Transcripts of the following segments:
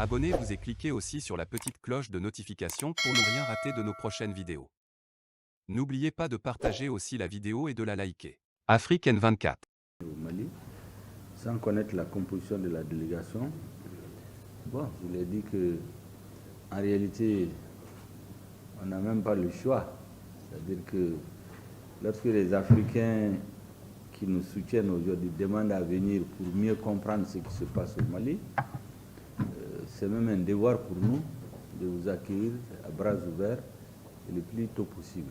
Abonnez-vous et cliquez aussi sur la petite cloche de notification pour ne rien rater de nos prochaines vidéos. N'oubliez pas de partager aussi la vidéo et de la liker. Afrique N24. Au Mali, sans connaître la composition de la délégation, bon, je l'ai dit que en réalité, on n'a même pas le choix. C'est-à-dire que lorsque les Africains qui nous soutiennent aujourd'hui demandent à venir pour mieux comprendre ce qui se passe au Mali, c'est même un devoir pour nous de vous accueillir à bras ouverts et le plus tôt possible.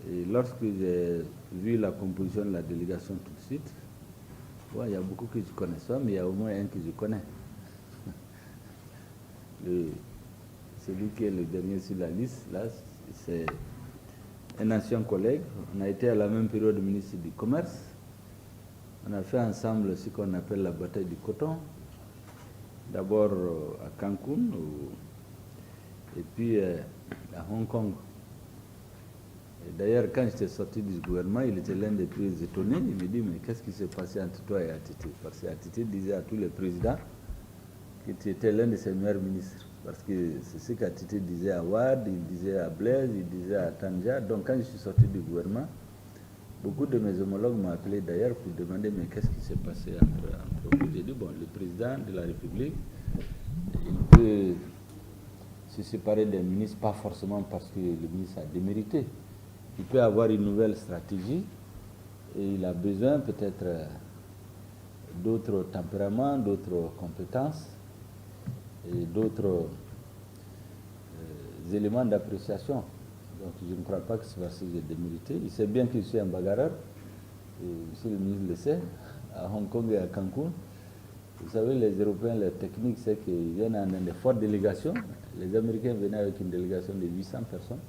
Et lorsque j'ai vu la composition de la délégation tout de suite, il y a beaucoup que je ne connais pas, mais il y a au moins un que je connais. Celui qui est le dernier sur la liste, là, c'est un ancien collègue. On a été à la même période ministre du Commerce. On a fait ensemble ce qu'on appelle la bataille du coton. D'abord à Cancun, et puis à Hong Kong. D'ailleurs, quand j'étais sorti du gouvernement, il était l'un des plus étonnés. Il me dit, mais qu'est-ce qui s'est passé entre toi et Attité? Parce que Attité disait à tous les présidents que tu étais l'un de ses meilleurs ministres. Parce que c'est ce qu'Attité disait à Wade, il disait à Blaise, il disait à Tanja. Donc quand je suis sorti du gouvernement, beaucoup de mes homologues m'ont appelé d'ailleurs pour demander, mais qu'est-ce qui s'est passé entre vous? J'ai dit, bon, le président de la République, il peut se séparer des ministres, pas forcément parce que le ministre a démérité. Il peut avoir une nouvelle stratégie et il a besoin peut-être d'autres tempéraments, d'autres compétences et d'autres éléments d'appréciation. Donc je ne crois pas que c'est parce que j'ai démérité. Il sait bien que je suis un bagarreur, et monsieur le ministre le sait, à Hong Kong et à Cancun. Vous savez, les Européens, leur technique, c'est qu'ils viennent en des fortes délégations. Les Américains venaient avec une délégation de 800 personnes.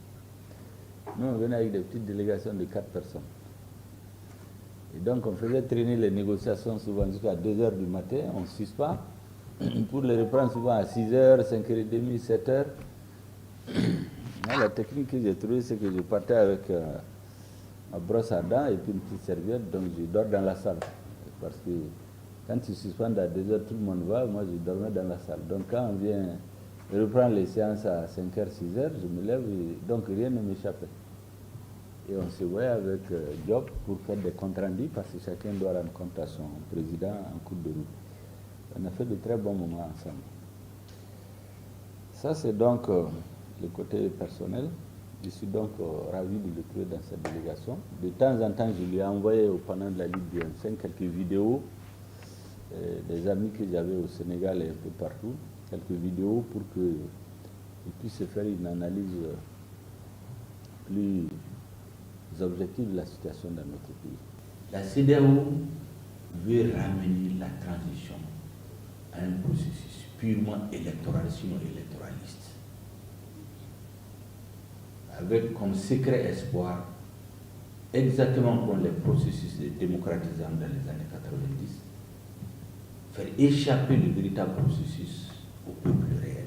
Nous, on venait avec des petites délégations de 4 personnes. Et donc, on faisait traîner les négociations souvent jusqu'à 2 h du matin, on ne suspend, pour les reprendre souvent à 6 h, 5 h 30, 7 h. La technique que j'ai trouvée, c'est que je partais avec ma brosse à dents et puis une petite serviette, donc je dors dans la salle. Parce que quand tu suspends à 2 h, tout le monde va, moi je dormais dans la salle. Donc quand on vient reprendre les séances à 5 h, 6 h, je me lève et donc rien ne m'échappait. Et on se voyait avec Diop pour faire des comptes rendus parce que chacun doit rendre compte à son président en cours de route. On a fait de très bons moments ensemble. Ça, c'est donc le côté personnel. Je suis donc ravi de le trouver dans cette délégation. De temps en temps, je lui ai envoyé pendant de la Ligue du M5 quelques vidéos des amis que j'avais au Sénégal et un peu partout, quelques vidéos pour qu'ils puissent faire une analyse plus objective de la situation dans notre pays. La CEDEAO veut ramener la transition à un processus purement électoral, sinon électoraliste, avec comme secret espoir, exactement comme les processus de démocratisation dans les années 90, faire échapper le véritable processus au peuple réel,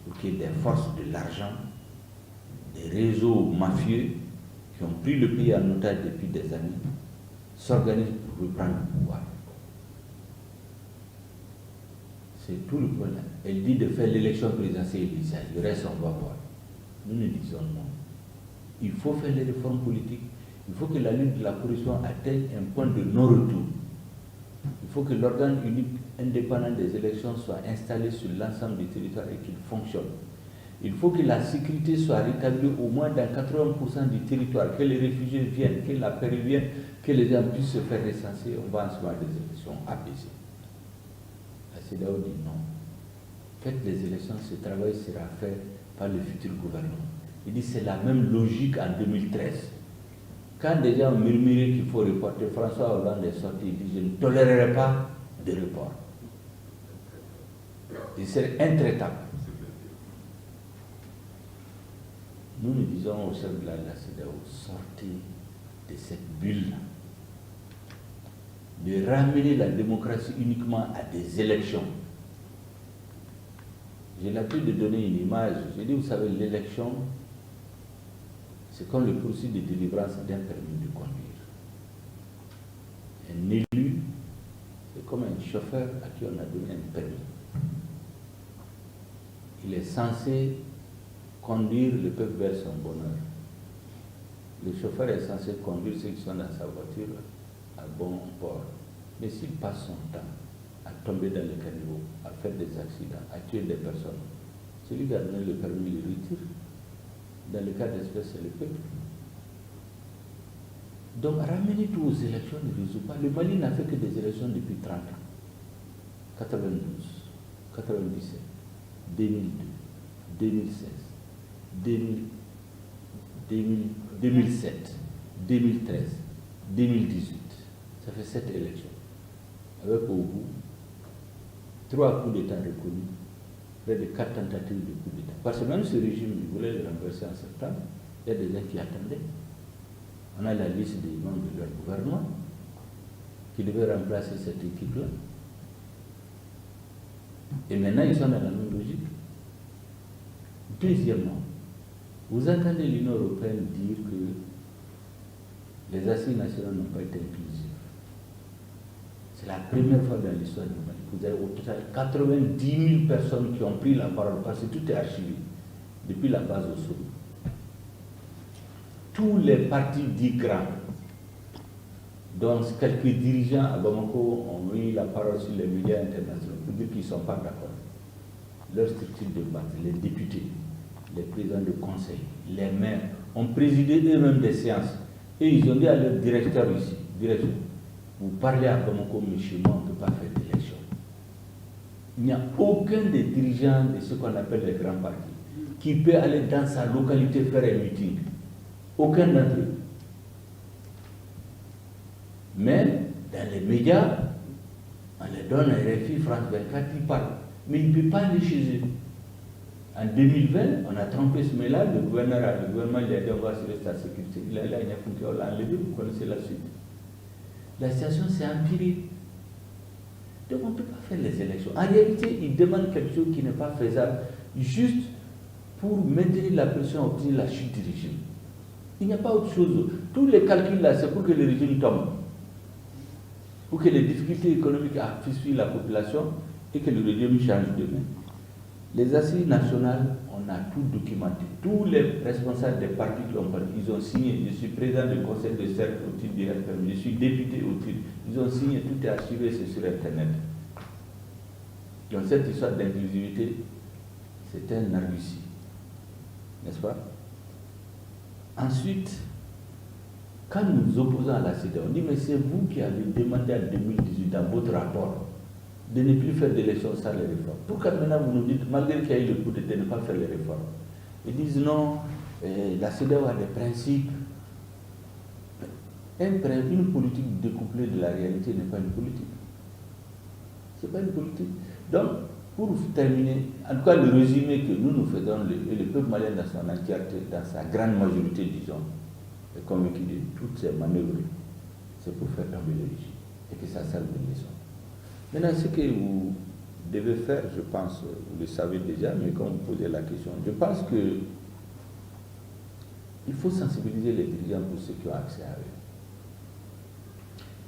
pour qu'il y ait des forces de l'argent, des réseaux mafieux qui ont pris le pays en otage depuis des années, s'organisent pour reprendre le pouvoir. C'est tout le problème. Elle dit de faire l'élection présidentielle initiale, le reste on va voir. Nous nous disons non. Il faut faire les réformes politiques, il faut que la lutte de la corruption atteigne un point de non-retour. Il faut que l'organe unique indépendant des élections soit installé sur l'ensemble du territoire et qu'il fonctionne. Il faut que la sécurité soit rétablie au moins dans 80% du territoire, que les réfugiés viennent, que la paix revienne, que les gens puissent se faire recenser. On va en se voir des élections apaisées. La CEDEAO dit non. Faites les élections, ce travail sera fait par le futur gouvernement. Il dit c'est la même logique en 2013. Quand des gens murmuraient qu'il faut reporter, François Hollande est sorti, il dit je ne tolérerai pas de report. Il serait intraitable. Nous nous disons au chef de la CEDEAO, sortez de cette bulle, de ramener la démocratie uniquement à des élections. J'ai l'habitude de donner une image. J'ai dit, vous savez, l'élection, c'est comme le processus de délivrance d'un permis de conduire. Un élu, c'est comme un chauffeur à qui on a donné un permis. Il est censé conduire le peuple vers son bonheur. Le chauffeur est censé conduire ceux qui sont dans sa voiture à bon port. Mais s'il passe son temps à tomber dans le caniveau, à faire des accidents, à tuer des personnes, celui qui a donné le permis le retire. Dans le cas d'espèce, c'est le peuple. Donc, ramener tout aux élections ne résout pas. Le Mali n'a fait que des élections depuis 30 ans. 92, 97, 2002, 2016, 2007, 2013, 2018. Ça fait 7 élections. Avec au bout 3 coups d'État reconnus, près de 4 tentatives de coup d'État. Parce que même ce régime, il voulait le renverser en septembre, il y a des gens qui attendaient. On a la liste des membres de leur gouvernement qui devaient remplacer cette équipe-là. Et maintenant, ils sont dans la même logique. Deuxièmement, vous entendez l'Union européenne dire que les assises nationales n'ont pas été inclusives. C'est la première fois dans l'histoire du Mali. Vous avez au total 90 000 personnes qui ont pris la parole parce que tout est archivé depuis la base au sommet. Tous les partis dits grands, dont quelques dirigeants à Bamako ont eu la parole sur les médias internationaux pour dire qu'ils ne sont pas d'accord. Leur structure de base, les députés, les présidents de conseil, les maires, ont présidé eux-mêmes des séances. Et ils ont dit à leur directeur ici, direction, vous parlez à Bamako, mais chez moi, on ne peut pas faire d'élection. Il n'y a aucun des dirigeants de ce qu'on appelle les grands partis qui peut aller dans sa localité faire un meeting. Aucun d'entre eux. Mais dans les médias, on les donne un RFI, France 24, ils parlent. Mais ils ne peuvent pas aller chez eux. En 2020, on a trompé ce mail-là, le gouvernement lui a dit on va assurer sa sécurité. Il a fonctionné, on l'a enlevé, vous connaissez la suite. La situation s'est empirée. Donc on ne peut pas faire les élections. En réalité, ils demandent quelque chose qui n'est pas faisable, juste pour maintenir la pression, obtenir la chute du régime. Il n'y a pas autre chose. Tous les calculs là, c'est pour que le régime tombe. Pour que les difficultés économiques affectent la population et que le régime change de main. Les assises nationales, on a tout documenté. Tous les responsables des partis qui ont parlé, ils ont signé. Je suis président du conseil de cercle au titre du RFM, je suis député au titre. Ils ont signé, tout est archivé, c'est sur Internet. Donc cette histoire d'inclusivité, c'est un argutie. N'est-ce pas? Ensuite, quand nous nous opposons à la CEDEAO, on dit mais c'est vous qui avez demandé en 2018 dans votre rapport de ne plus faire d'élections sans les réformes. Pourquoi maintenant vous nous dites, malgré qu'il y a eu le coup d'État, de ne pas faire les réformes? Ils disent non, la CEDEAO a des principes. Une politique découplée de la réalité n'est pas une politique. Ce n'est pas une politique. Donc, pour terminer, en tout cas le résumé que nous faisons, et le peuple malien dans son entièreté, dans sa grande majorité, disons, est convaincu de toutes ces manœuvres, c'est pour faire tomber le régime et que ça serve de leçon. Maintenant, ce que vous devez faire, je pense, vous le savez déjà, mais quand vous posez la question, je pense que il faut sensibiliser les dirigeants pour ceux qui ont accès à eux.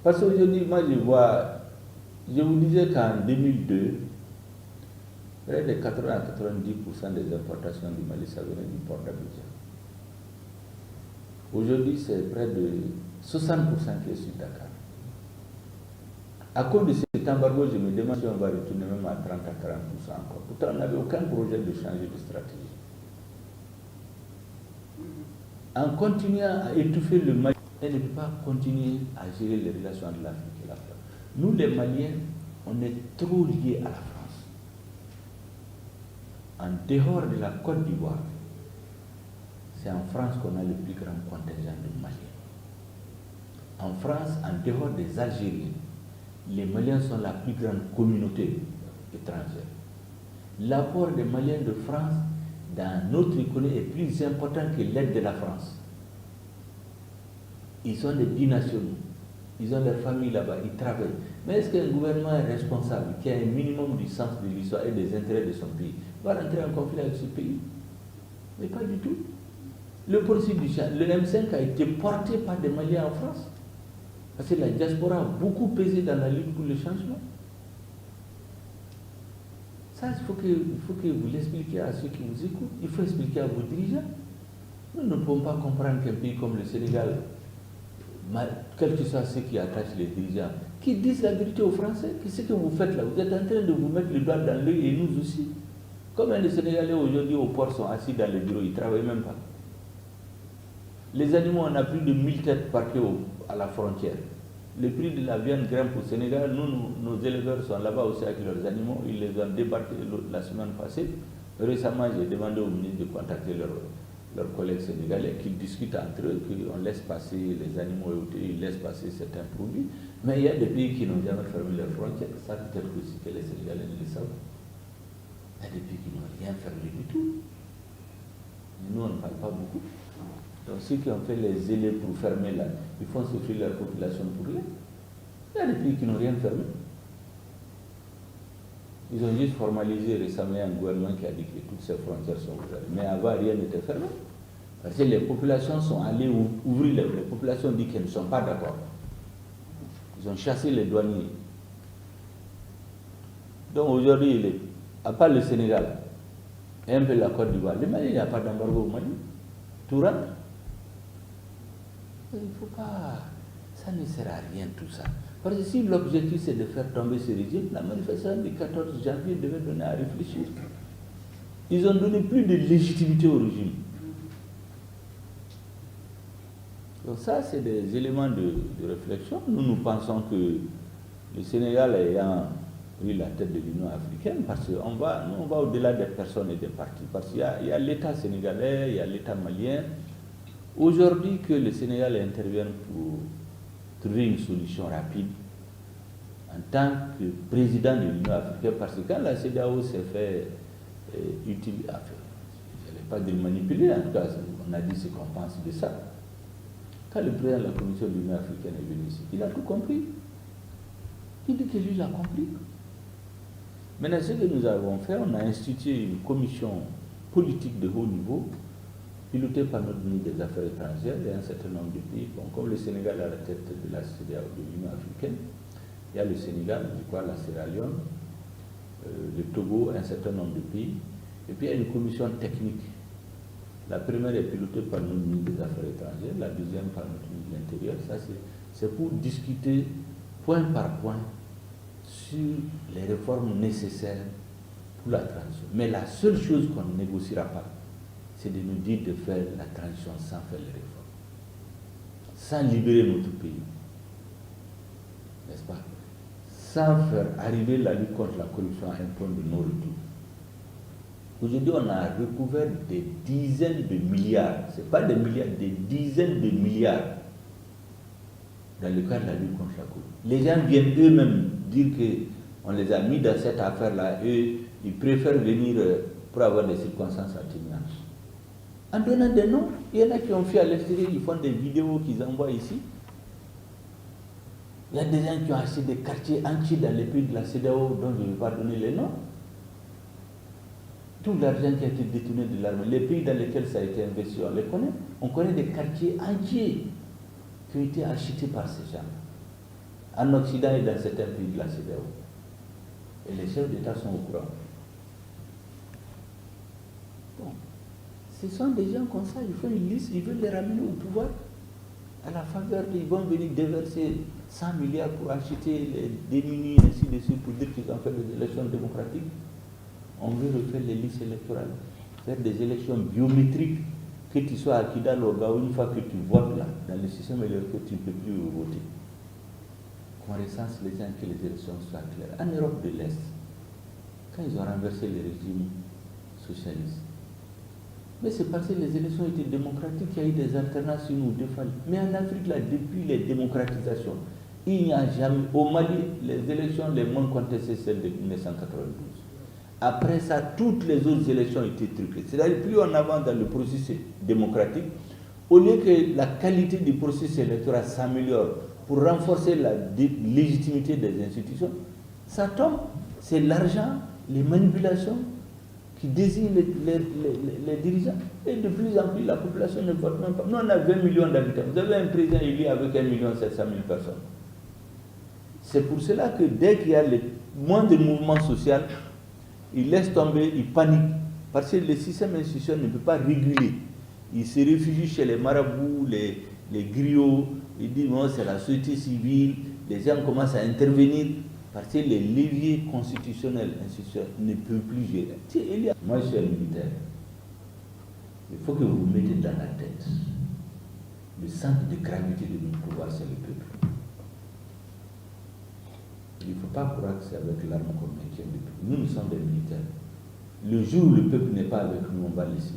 Parce qu'aujourd'hui, moi je vous disais qu'en 2002, près de 80 à 90% des importations du Mali, ça venait du port d'Abidjan. Aujourd'hui, c'est près de 60% qui est sur Dakar. À cause de cet embargo, je me demande si on va retourner même à 30 à 40% encore. Pourtant, on n'avait aucun projet de changer de stratégie. En continuant à étouffer le Mali, elle ne peut pas continuer à gérer les relations de l'Afrique et la France. Nous, les Maliens, on est trop liés à la France. En dehors de la Côte d'Ivoire, c'est en France qu'on a le plus grand contingent de Maliens. En France, en dehors des Algériens, les Maliens sont la plus grande communauté étrangère. L'apport des Maliens de France dans notre économie est plus important que l'aide de la France. Ils sont des binationaux. Ils ont leur famille là-bas, ils travaillent. Mais est-ce qu'un gouvernement est responsable, qui a un minimum du sens de l'histoire et des intérêts de son pays, va rentrer en conflit avec ce pays? Mais pas du tout. Le principe du champ, le M5 a été porté par des Maliens en France. Parce que la diaspora a beaucoup pesé dans la lutte pour le changement. Ça, il faut que vous l'expliquiez à ceux qui vous écoutent. Il faut expliquer à vos dirigeants. Nous ne pouvons pas comprendre qu'un pays comme le Sénégal, quel que soit ce qui attache les dirigeants, qui disent la vérité aux Français. Qu'est-ce que vous faites là? Vous êtes en train de vous mettre le doigt dans l'œil et nous aussi. Combien de Sénégalais aujourd'hui au port sont assis dans les bureaux, ils ne travaillent même pas. Les animaux, on a plus de 1000 têtes parquées à la frontière. Le prix de la viande grimpe au Sénégal. Nous, nos éleveurs sont là-bas aussi avec leurs animaux. Ils les ont débarqués la semaine passée. Récemment, j'ai demandé au ministre de contacter leurs collègues sénégalais, qu'ils discutent entre eux, qu'on laisse passer les animaux et ils laissent passer certains produits. Mais il y a des pays qui n'ont jamais fermé leurs frontières. Ça, peut-être aussi que les Sénégalais ne le savent. Il y a des pays qui n'ont rien fermé du tout. Mais nous, on ne parle pas beaucoup. Donc ceux qui ont fait les zélés pour fermer là, ils font souffrir leur population pour rien. Il y a des pays qui n'ont rien fermé. Ils ont juste formalisé récemment un gouvernement qui a dit que toutes ces frontières sont ouvertes. Mais avant, rien n'était fermé. Parce que les populations sont allées ouvrir, les populations disent qu'elles ne sont pas d'accord. Ils ont chassé les douaniers. Donc aujourd'hui, à part le Sénégal, et un peu la Côte d'Ivoire, le Mali, il n'y a pas d'embargo au Mali. Tout rentre. Il ne faut pas, ça ne sert à rien tout ça. Parce que si l'objectif c'est de faire tomber ce régime, la manifestation du 14 janvier devait donner à réfléchir. Ils ont donné plus de légitimité au régime. Donc ça, c'est des éléments de réflexion. Nous pensons que le Sénégal ayant pris la tête de l'Union africaine, parce qu'on va, on va au-delà des personnes et des partis, parce qu'il y a l'État sénégalais, il y a l'État malien. Aujourd'hui, que le Sénégal intervienne pour trouver une solution rapide en tant que président de l'Union africaine, parce que quand la CEDEAO s'est fait utiliser, je ne vais pas dire manipuler, en tout cas, on a dit ce qu'on pense de ça. Quand le président de la Commission de l'Union africaine est venu ici, il a tout compris. Il dit que lui, il a compris. Maintenant, ce que nous avons fait, on a institué une commission politique de haut niveau, pilotée par notre ministre des Affaires étrangères et un certain nombre de pays. Bon, comme le Sénégal à la tête de la CEDEAO, de l'Union africaine, il y a le Sénégal, je crois la Sierra Leone, le Togo, un certain nombre de pays. Et puis il y a une commission technique. La première est pilotée par notre ministre des Affaires étrangères, la deuxième par notre ministre de l'Intérieur. Ça, c'est pour discuter point par point sur les réformes nécessaires pour la transition. Mais la seule chose qu'on ne négociera pas, c'est de nous dire de faire la transition sans faire les réformes, sans libérer notre pays, n'est-ce pas? Sans faire arriver la lutte contre la corruption à un point de non-retour. Aujourd'hui, on a recouvert des dizaines de milliards, ce n'est pas des milliards, des dizaines de milliards dans le cadre de la lutte contre la corruption. Les gens viennent eux-mêmes dire qu'on les a mis dans cette affaire-là, eux, ils préfèrent venir pour avoir des circonstances atténuantes. En donnant des noms, il y en a qui ont fait à l'extérieur, ils font des vidéos qu'ils envoient ici. Il y a des gens qui ont acheté des quartiers entiers dans les pays de la CEDEAO dont je ne vais pas donner les noms. Tout l'argent qui a été détourné de l'armée, les pays dans lesquels ça a été investi, on les connaît. On connaît des quartiers entiers qui ont été achetés par ces gens. En Occident et dans certains pays de la CEDEAO. Et les chefs d'État sont au courant. Bon. Ce sont des gens comme ça, ils font une liste, ils veulent les ramener au pouvoir. À la faveur, ils vont venir déverser 100 milliards pour acheter les démunis, ainsi de suite, pour dire qu'ils ont fait des élections démocratiques. On veut refaire les listes électorales, faire des élections biométriques, que tu sois à Kidal ou Gao, une fois que tu votes là, dans le système électoral, tu ne peux plus voter. Qu'on recense les gens, que les élections soient claires. En Europe de l'Est, quand ils ont renversé les régimes socialistes, mais c'est parce que les élections étaient démocratiques, il y a eu des alternances une ou deux fois. Mais en Afrique, là, depuis les démocratisations, il n'y a jamais, au Mali, les élections les moins contestées, celles de 1992. Après ça, toutes les autres élections ont été truquées. C'est-à-dire, plus on avance dans le processus démocratique, au lieu que la qualité du processus électoral s'améliore pour renforcer la légitimité des institutions, ça tombe. C'est l'argent, les manipulations, qui désigne les dirigeants. Et de plus en plus, la population ne vote même pas. Nous, on a 20 millions d'habitants. Vous avez un président élu avec 1,7 million de personnes. C'est pour cela que dès qu'il y a le moindre mouvement social, il laisse tomber, il panique. Parce que le système institutionnel ne peut pas réguler. Il se réfugie chez les marabouts, les griots. Il dit, bon, c'est la société civile. Les gens commencent à intervenir. Parce que les leviers constitutionnels, institutionnels ne peuvent plus gérer. Moi, je suis un militaire. Il faut que vous vous mettez dans la tête. Le centre de gravité de notre pouvoir, c'est le peuple. Il ne faut pas croire que c'est avec l'arme qu'on maintient le peuple. Nous sommes des militaires. Le jour où le peuple n'est pas avec nous, on va laisser.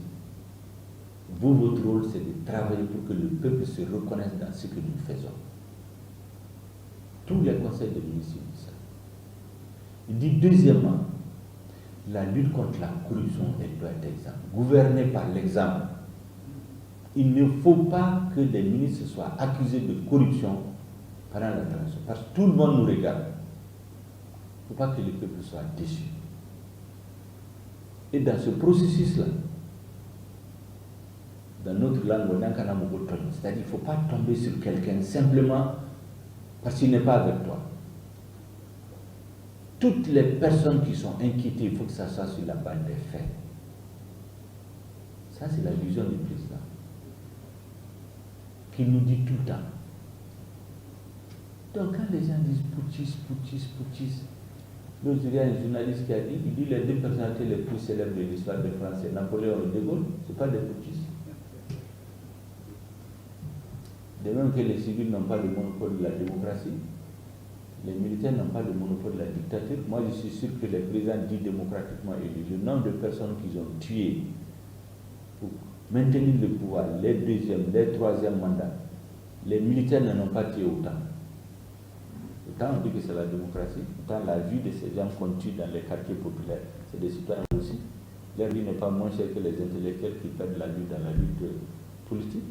Vous, votre rôle, c'est de travailler pour que le peuple se reconnaisse dans ce que nous faisons. Tous les conseils de ministres disent ça. Il dit deuxièmement, la lutte contre la corruption, elle doit être exemple. Gouvernée par l'exemple. Il ne faut pas que des ministres soient accusés de corruption pendant la transition. Parce que tout le monde nous regarde. Il ne faut pas que le peuple soit déçu. Et dans ce processus-là, dans notre langue, on a c'est-à-dire qu'il ne faut pas tomber sur quelqu'un simplement parce qu'il n'est pas avec toi. Toutes les personnes qui sont inquiétées, il faut que ça soit sur la base des faits. Ça, c'est la vision du président. Qu'il nous dit tout le temps. Donc, quand les gens disent putschistes, l'autre, il y a un journaliste qui a dit, il dit les deux personnalités les plus célèbres de l'histoire de France, c'est Napoléon et De Gaulle, ce n'est pas des putschistes. De même que les civils n'ont pas le monopole de la démocratie, les militaires n'ont pas le monopole de la dictature. Moi, je suis sûr que les présidents dits démocratiquement élus, le nombre de personnes qu'ils ont tuées pour maintenir le pouvoir, les deuxièmes, les troisièmes mandats, les militaires n'en ont pas tué autant. Autant on dit que c'est la démocratie, autant la vie de ces gens qu'on tue dans les quartiers populaires, c'est des citoyens aussi. Leur vie n'est pas moins chère que les intellectuels qui perdent la vie dans la lutte politique.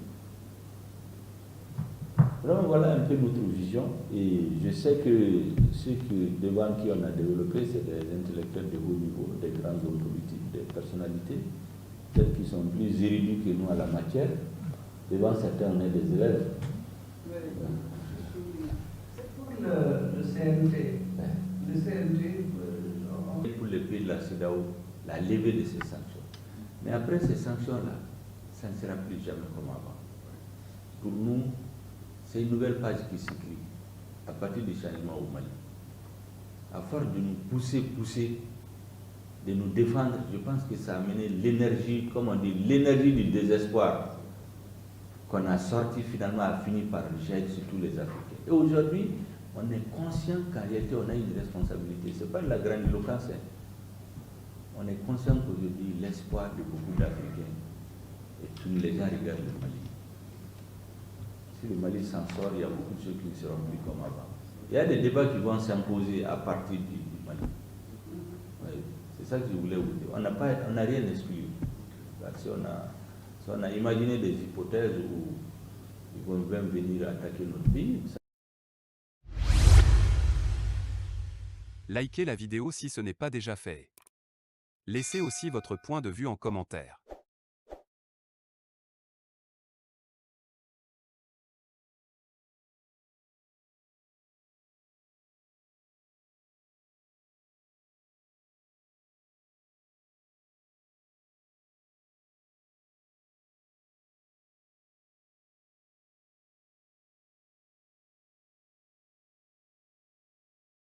Donc voilà un peu notre vision, et je sais que ceux devant qui on a développé, c'est des intellectuels de haut niveau, des grands hommes politiques, des personnalités, celles qui sont plus érudits que nous à la matière. Devant certains, on est des élèves. C'est pour le CNT. Le CNT, pour les pays de la CEDEAO, la levée de ces sanctions. Mais après ces sanctions-là, ça ne sera plus jamais comme avant. Pour nous, c'est une nouvelle page qui s'écrit à partir du changement au Mali. À force de nous pousser, de nous défendre, je pense que ça a amené l'énergie, comme on dit, l'énergie du désespoir qu'on a sorti finalement a fini par jeter sur tous les Africains. Et aujourd'hui, on est conscient qu'en réalité, on a une responsabilité. Ce n'est pas de la grandiloquence. On est conscient qu'aujourd'hui, l'espoir de beaucoup d'Africains, et tous les gens regardent le Mali. Si le Mali s'en sort, il y a beaucoup de choses qui ne seront plus comme avant. Il y a des débats qui vont s'imposer à partir du Mali. Oui, c'est ça que je voulais vous dire. On n'a rien exclu. Si on a imaginé des hypothèses où ils vont même venir attaquer notre pays. Likez la vidéo si ce n'est pas déjà fait. Laissez aussi votre point de vue en commentaire.